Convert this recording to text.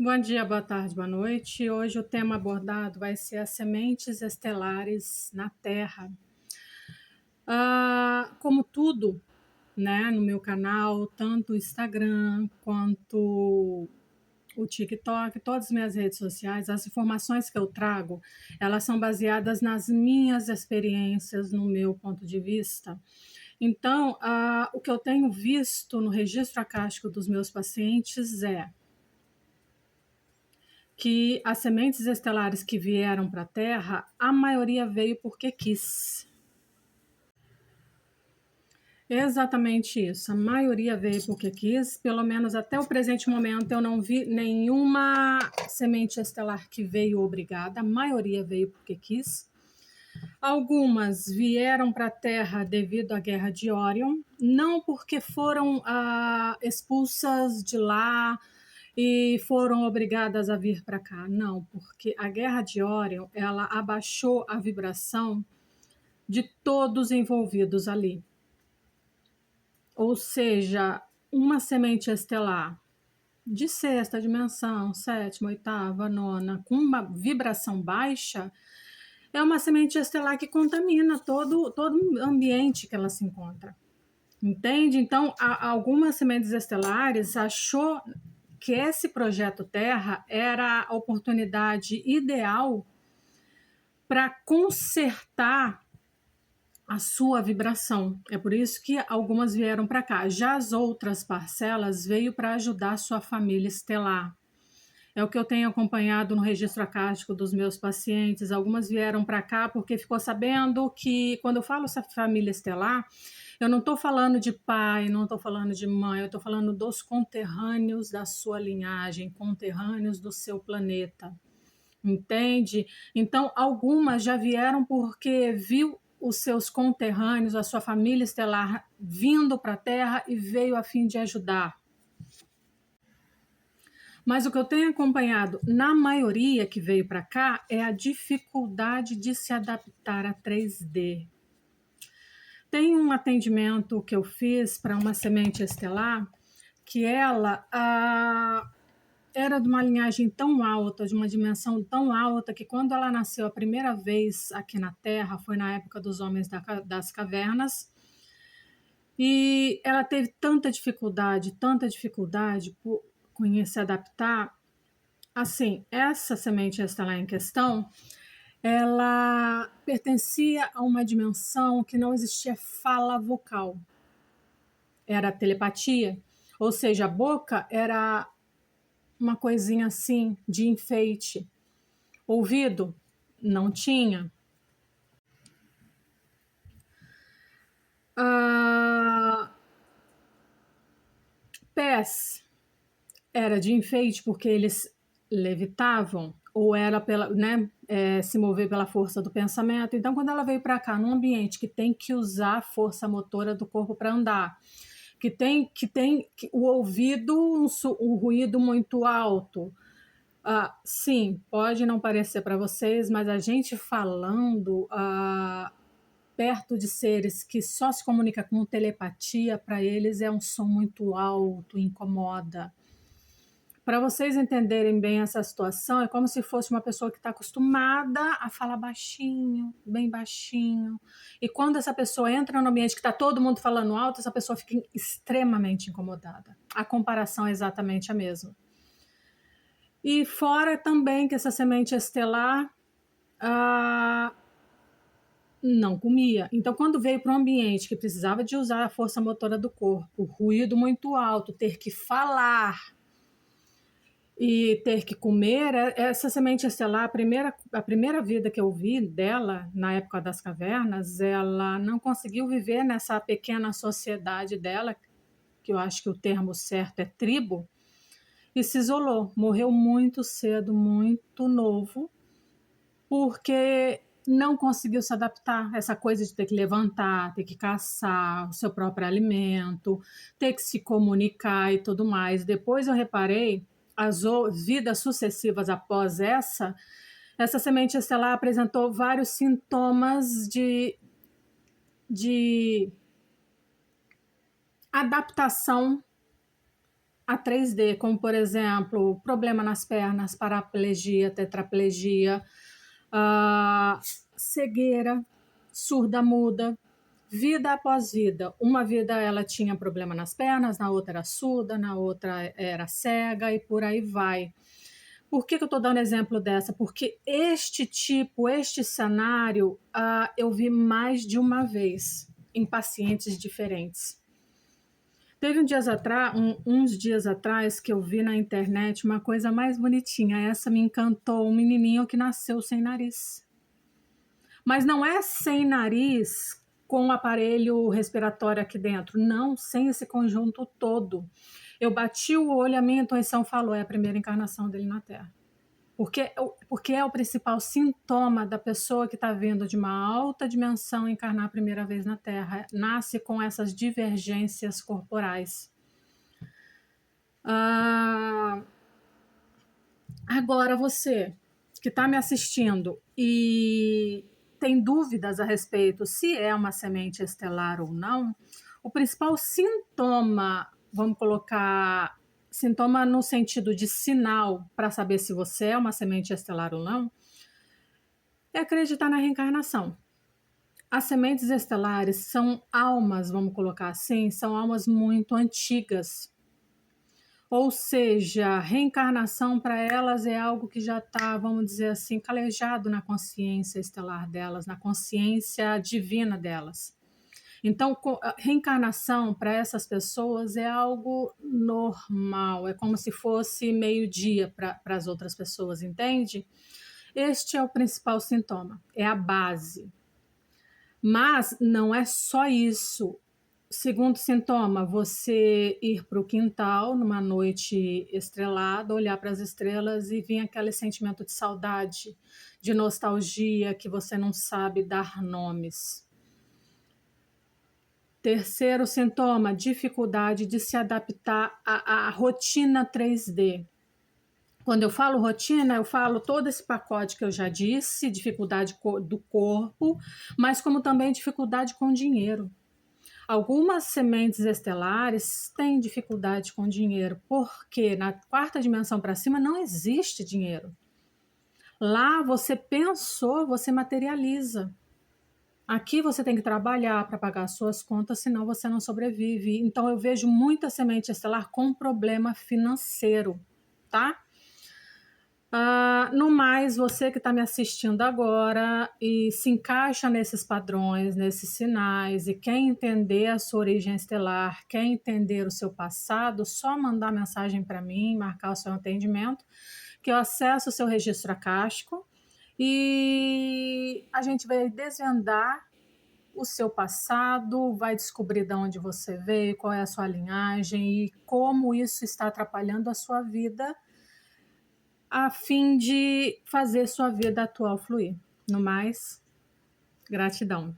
Bom dia, boa tarde, boa noite. Hoje o tema abordado vai ser as sementes estelares na Terra. Como tudo, né, no meu canal, tanto o Instagram quanto o TikTok, todas as minhas redes sociais, as informações que eu trago, elas são baseadas nas minhas experiências, no meu ponto de vista. Então, o que eu tenho visto no registro acástico dos meus pacientes é que as sementes estelares que vieram para a Terra, a maioria veio porque quis. Exatamente isso, a maioria veio porque quis, pelo menos até o presente momento eu não vi nenhuma semente estelar que veio obrigada, a maioria veio porque quis. Algumas vieram para a Terra devido à Guerra de Órion, não porque foram expulsas de lá e foram obrigadas a vir para cá, não, porque a Guerra de Órion ela abaixou a vibração de todos envolvidos ali. Ou seja, uma semente estelar de sexta dimensão, sétima, oitava, nona, com uma vibração baixa, é uma semente estelar que contamina todo o ambiente que ela se encontra. Entende? Então, algumas sementes estelares achou que esse projeto Terra era a oportunidade ideal para consertar a sua vibração. É por isso que algumas vieram para cá. Já as outras parcelas veio para ajudar a sua família estelar. É o que eu tenho acompanhado no registro acástico dos meus pacientes. Algumas vieram para cá porque ficou sabendo que, quando eu falo essa família estelar, eu não estou falando de pai, não estou falando de mãe, eu estou falando dos conterrâneos da sua linhagem, conterrâneos do seu planeta. Entende? Então, algumas já vieram porque viu os seus conterrâneos, a sua família estelar vindo para a Terra e veio a fim de ajudar. Mas o que eu tenho acompanhado na maioria que veio para cá é a dificuldade de se adaptar a 3D. Tem um atendimento que eu fiz para uma semente estelar que ela era de uma linhagem tão alta, de uma dimensão tão alta, que quando ela nasceu a primeira vez aqui na Terra, foi na época dos homens das cavernas, e ela teve tanta dificuldade por se adaptar. Assim, essa semente estelar em questão, ela pertencia a uma dimensão que não existia fala vocal, era telepatia, ou seja, a boca era uma coisinha assim de enfeite. Ouvido? Não tinha. Ah, pés? Era de enfeite porque eles levitavam, ou era pela, né, se mover pela força do pensamento. Então, quando ela veio para cá, num ambiente que tem que usar a força motora do corpo para andar, que tem o ouvido, um ruído muito alto. Sim, pode não parecer para vocês, mas a gente falando perto de seres que só se comunica com telepatia, para eles é um som muito alto, incomoda. Para vocês entenderem bem essa situação, é como se fosse uma pessoa que está acostumada a falar baixinho, bem baixinho. E quando essa pessoa entra no ambiente que está todo mundo falando alto, essa pessoa fica extremamente incomodada. A comparação é exatamente a mesma. E fora também que essa semente estelar não comia. Então, quando veio para um ambiente que precisava de usar a força motora do corpo, ruído muito alto, ter que falar e ter que comer, essa semente estelar, a primeira vida que eu vi dela, na época das cavernas, ela não conseguiu viver nessa pequena sociedade dela, que eu acho que o termo certo é tribo, e se isolou, morreu muito cedo, muito novo, porque não conseguiu se adaptar a essa coisa de ter que levantar, ter que caçar o seu próprio alimento, ter que se comunicar e tudo mais. Depois eu reparei, as vidas sucessivas após essa semente estelar apresentou vários sintomas de adaptação a 3D, como por exemplo, problema nas pernas, paraplegia, tetraplegia, cegueira, surda-muda, vida após vida. Uma vida ela tinha problema nas pernas, na outra era surda, na outra era cega e por aí vai. Por que eu estou dando exemplo dessa? Porque este cenário, eu vi mais de uma vez em pacientes diferentes. Teve uns dias atrás que eu vi na internet uma coisa mais bonitinha. Essa me encantou, um menininho que nasceu sem nariz. Mas não é sem nariz com o aparelho respiratório aqui dentro. Não, sem esse conjunto todo. Eu bati o olho, a minha intuição falou, é a primeira encarnação dele na Terra. Porque é o principal sintoma da pessoa que está vindo de uma alta dimensão encarnar a primeira vez na Terra. Nasce com essas divergências corporais. Agora, você que está me assistindo e tem dúvidas a respeito se é uma semente estelar ou não, o principal sintoma, vamos colocar sintoma no sentido de sinal para saber se você é uma semente estelar ou não, é acreditar na reencarnação. As sementes estelares são almas, vamos colocar assim, são almas muito antigas. Ou seja, a reencarnação para elas é algo que já está, vamos dizer assim, calejado na consciência estelar delas, na consciência divina delas. Então, a reencarnação para essas pessoas é algo normal, é como se fosse meio-dia para as outras pessoas, entende? Este é o principal sintoma, é a base. Mas não é só isso. Segundo sintoma, você ir para o quintal numa noite estrelada, olhar para as estrelas e vir aquele sentimento de saudade, de nostalgia, que você não sabe dar nomes. Terceiro sintoma, dificuldade de se adaptar à rotina 3D. Quando eu falo rotina, eu falo todo esse pacote que eu já disse, dificuldade do corpo, mas como também dificuldade com dinheiro. Algumas sementes estelares têm dificuldade com dinheiro, porque na quarta dimensão para cima não existe dinheiro. Lá você pensou, você materializa. Aqui você tem que trabalhar para pagar as suas contas, senão você não sobrevive. Então eu vejo muita semente estelar com problema financeiro, tá? No mais, você que está me assistindo agora e se encaixa nesses padrões, nesses sinais e quer entender a sua origem estelar, quer entender o seu passado, só mandar mensagem para mim, marcar o seu atendimento, que eu acesso o seu registro acástico e a gente vai desvendar o seu passado, vai descobrir de onde você veio, qual é a sua linhagem e como isso está atrapalhando a sua vida a fim de fazer sua vida atual fluir. No mais, gratidão.